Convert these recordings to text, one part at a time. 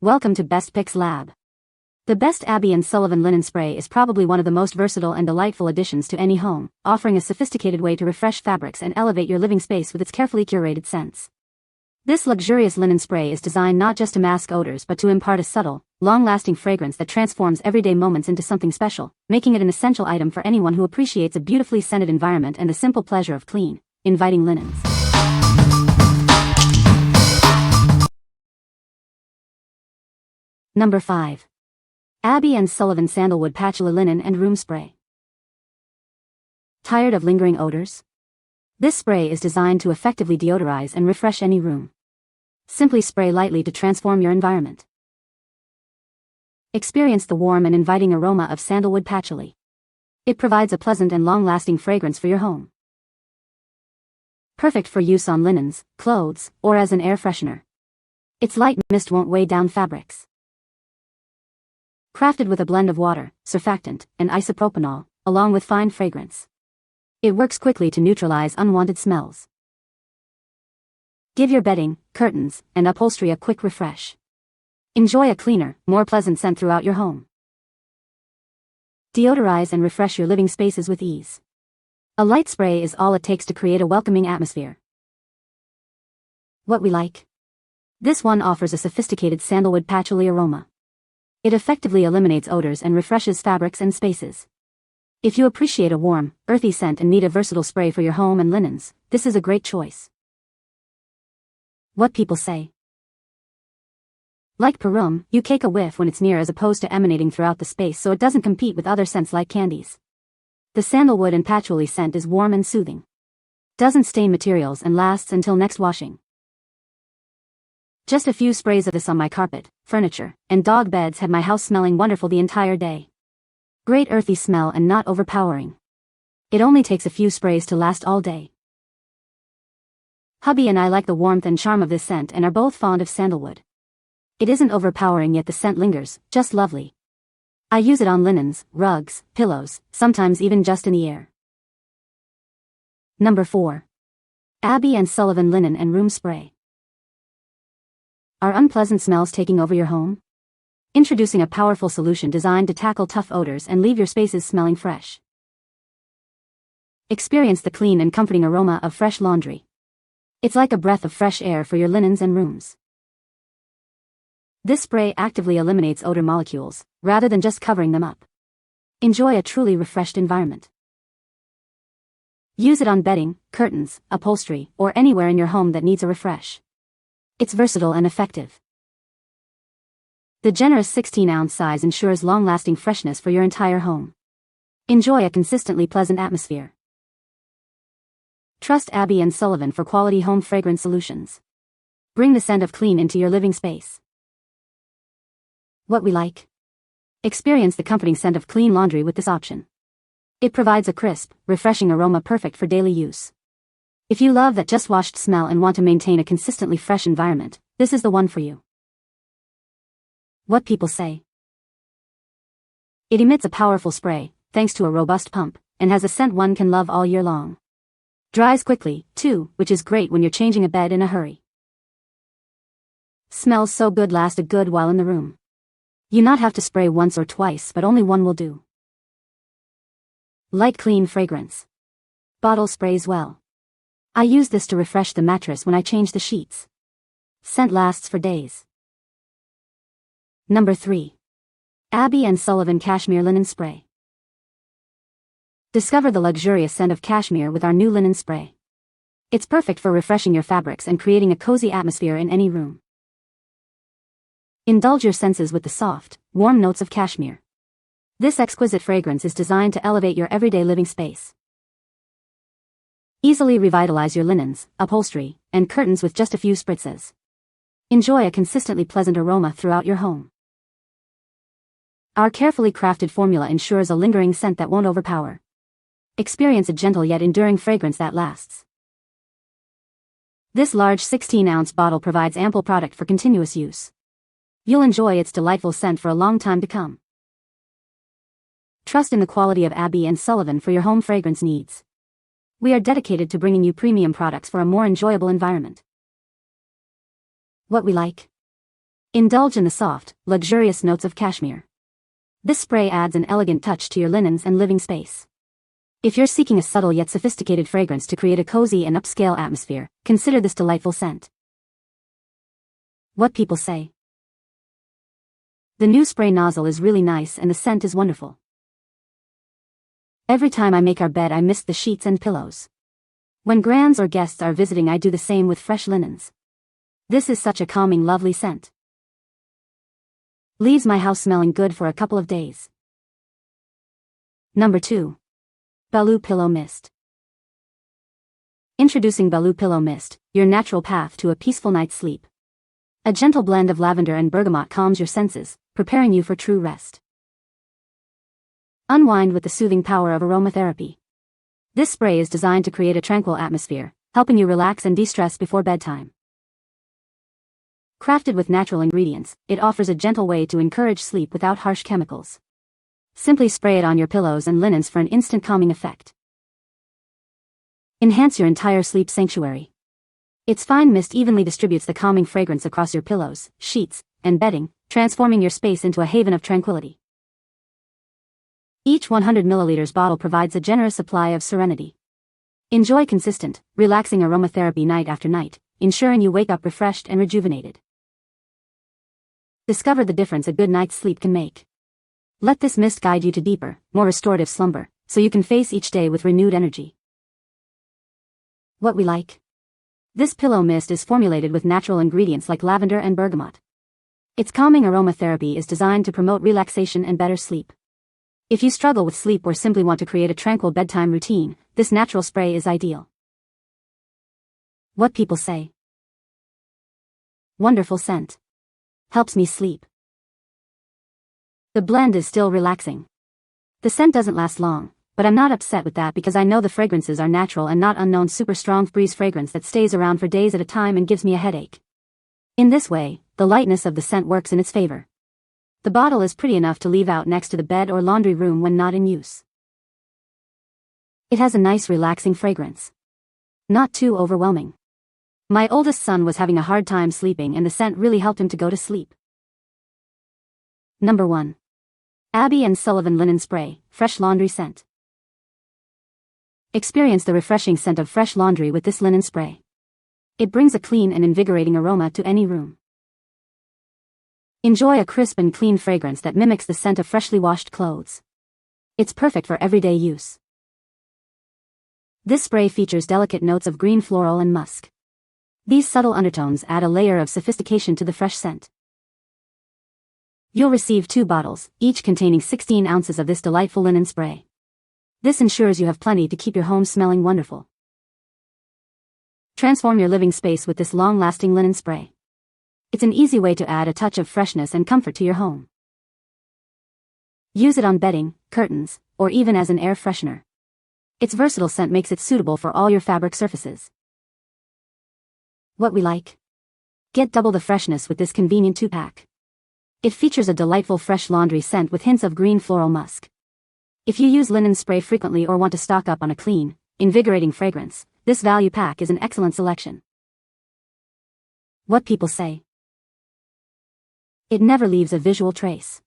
Welcome to Best Picks Lab. The Best Abbey and Sullivan linen spray is probably one of the most versatile and delightful additions to any home, offering a sophisticated way to refresh fabrics and elevate your living space with its carefully curated scents. This luxurious linen spray is designed not just to mask odors but to impart a subtle, long-lasting fragrance that transforms everyday moments into something special, making it an essential item for anyone who appreciates a beautifully scented environment and the simple pleasure of clean, inviting linens. Number 5. Abbey and Sullivan Sandalwood Patchouli Linen and Room Spray. Tired of lingering odors? This spray is designed to effectively deodorize and refresh any room. Simply spray lightly to transform your environment. Experience the warm and inviting aroma of sandalwood patchouli. It provides a pleasant and long-lasting fragrance for your home. Perfect for use on linens, clothes, or as an air freshener. Its light mist won't weigh down fabrics. Crafted with a blend of water, surfactant, and isopropanol, along with fine fragrance. It works quickly to neutralize unwanted smells. Give your bedding, curtains, and upholstery a quick refresh. Enjoy a cleaner, more pleasant scent throughout your home. Deodorize and refresh your living spaces with ease. A light spray is all it takes to create a welcoming atmosphere. What we like? This one offers a sophisticated sandalwood patchouli aroma. It effectively eliminates odors and refreshes fabrics and spaces. If you appreciate a warm, earthy scent and need a versatile spray for your home and linens, this is a great choice. What people say. Like Perum, you take a whiff when it's near as opposed to emanating throughout the space so it doesn't compete with other scents like candies. The sandalwood and patchouli scent is warm and soothing. Doesn't stain materials and lasts until next washing. Just a few sprays of this on my carpet, furniture, and dog beds had my house smelling wonderful the entire day. Great earthy smell and not overpowering. It only takes a few sprays to last all day. Hubby and I like the warmth and charm of this scent and are both fond of sandalwood. It isn't overpowering yet the scent lingers, just lovely. I use it on linens, rugs, pillows, sometimes even just in the air. Number 4. Abbey and Sullivan Linen and Room Spray. Are unpleasant smells taking over your home? Introducing a powerful solution designed to tackle tough odors and leave your spaces smelling fresh. Experience the clean and comforting aroma of fresh laundry. It's like a breath of fresh air for your linens and rooms. This spray actively eliminates odor molecules, rather than just covering them up. Enjoy a truly refreshed environment. Use it on bedding, curtains, upholstery, or anywhere in your home that needs a refresh. It's versatile and effective. The generous 16-ounce size ensures long-lasting freshness for your entire home. Enjoy a consistently pleasant atmosphere. Trust Abbey and Sullivan for quality home fragrance solutions. Bring the scent of clean into your living space. What we like? Experience the comforting scent of clean laundry with this option. It provides a crisp, refreshing aroma perfect for daily use. If you love that just washed smell and want to maintain a consistently fresh environment, this is the one for you. What people say. It emits a powerful spray, thanks to a robust pump, and has a scent one can love all year long. Dries quickly, too, which is great when you're changing a bed in a hurry. Smells so good last a good while in the room. You not have to spray once or twice but only one will do. Light clean fragrance. Bottle sprays well. I use this to refresh the mattress when I change the sheets. Scent lasts for days. Number 3. Abbey and Sullivan Cashmere Linen Spray. Discover the luxurious scent of cashmere with our new linen spray. It's perfect for refreshing your fabrics and creating a cozy atmosphere in any room. Indulge your senses with the soft, warm notes of cashmere. This exquisite fragrance is designed to elevate your everyday living space. Easily revitalize your linens, upholstery, and curtains with just a few spritzes. Enjoy a consistently pleasant aroma throughout your home. Our carefully crafted formula ensures a lingering scent that won't overpower. Experience a gentle yet enduring fragrance that lasts. This large 16-ounce bottle provides ample product for continuous use. You'll enjoy its delightful scent for a long time to come. Trust in the quality of Abbey and Sullivan for your home fragrance needs. We are dedicated to bringing you premium products for a more enjoyable environment. What we like? Indulge in the soft, luxurious notes of cashmere. This spray adds an elegant touch to your linens and living space. If you're seeking a subtle yet sophisticated fragrance to create a cozy and upscale atmosphere, consider this delightful scent. What people say. The new spray nozzle is really nice and the scent is wonderful. Every time I make our bed I mist the sheets and pillows. When grands or guests are visiting I do the same with fresh linens. This is such a calming, lovely scent. Leaves my house smelling good for a couple of days. Number 2. Baloo Pillow Mist. Introducing Baloo Pillow Mist, your natural path to a peaceful night's sleep. A gentle blend of lavender and bergamot calms your senses, preparing you for true rest. Unwind with the soothing power of aromatherapy. This spray is designed to create a tranquil atmosphere, helping you relax and de-stress before bedtime. Crafted with natural ingredients, it offers a gentle way to encourage sleep without harsh chemicals. Simply spray it on your pillows and linens for an instant calming effect. Enhance your entire sleep sanctuary. Its fine mist evenly distributes the calming fragrance across your pillows, sheets, and bedding, transforming your space into a haven of tranquility. Each 100 ml bottle provides a generous supply of serenity. Enjoy consistent, relaxing aromatherapy night after night, ensuring you wake up refreshed and rejuvenated. Discover the difference a good night's sleep can make. Let this mist guide you to deeper, more restorative slumber, so you can face each day with renewed energy. What we like. This pillow mist is formulated with natural ingredients like lavender and bergamot. Its calming aromatherapy is designed to promote relaxation and better sleep. If you struggle with sleep or simply want to create a tranquil bedtime routine, this natural spray is ideal. What people say. Wonderful scent. Helps me sleep. The blend is still relaxing. The scent doesn't last long, but I'm not upset with that because I know the fragrances are natural and not unknown super strong breeze fragrance that stays around for days at a time and gives me a headache. In this way, the lightness of the scent works in its favor. The bottle is pretty enough to leave out next to the bed or laundry room when not in use. It has a nice relaxing fragrance. Not too overwhelming. My oldest son was having a hard time sleeping and the scent really helped him to go to sleep. Number 1. Abbey and Sullivan Linen Spray, Fresh Laundry Scent. Experience the refreshing scent of fresh laundry with this linen spray. It brings a clean and invigorating aroma to any room. Enjoy a crisp and clean fragrance that mimics the scent of freshly washed clothes. It's perfect for everyday use. This spray features delicate notes of green floral and musk. These subtle undertones add a layer of sophistication to the fresh scent. You'll receive 2 bottles, each containing 16 ounces of this delightful linen spray. This ensures you have plenty to keep your home smelling wonderful. Transform your living space with this long-lasting linen spray. It's an easy way to add a touch of freshness and comfort to your home. Use it on bedding, curtains, or even as an air freshener. Its versatile scent makes it suitable for all your fabric surfaces. What we like. Get double the freshness with this convenient 2-pack. It features a delightful fresh laundry scent with hints of green floral musk. If you use linen spray frequently or want to stock up on a clean, invigorating fragrance, this value pack is an excellent selection. What people say. It never leaves a visual trace.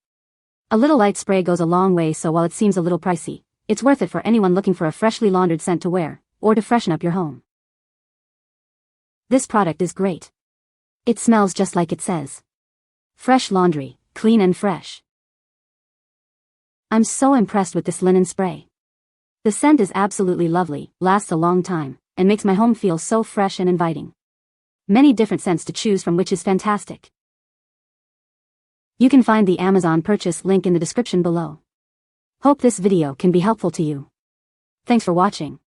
A little light spray goes a long way, so while it seems a little pricey, it's worth it for anyone looking for a freshly laundered scent to wear, or to freshen up your home. This product is great. It smells just like it says. Fresh laundry, clean and fresh. I'm so impressed with this linen spray. The scent is absolutely lovely, lasts a long time, and makes my home feel so fresh and inviting. Many different scents to choose from, which is fantastic. You can find the Amazon purchase link in the description below. Hope this video can be helpful to you. Thanks for watching.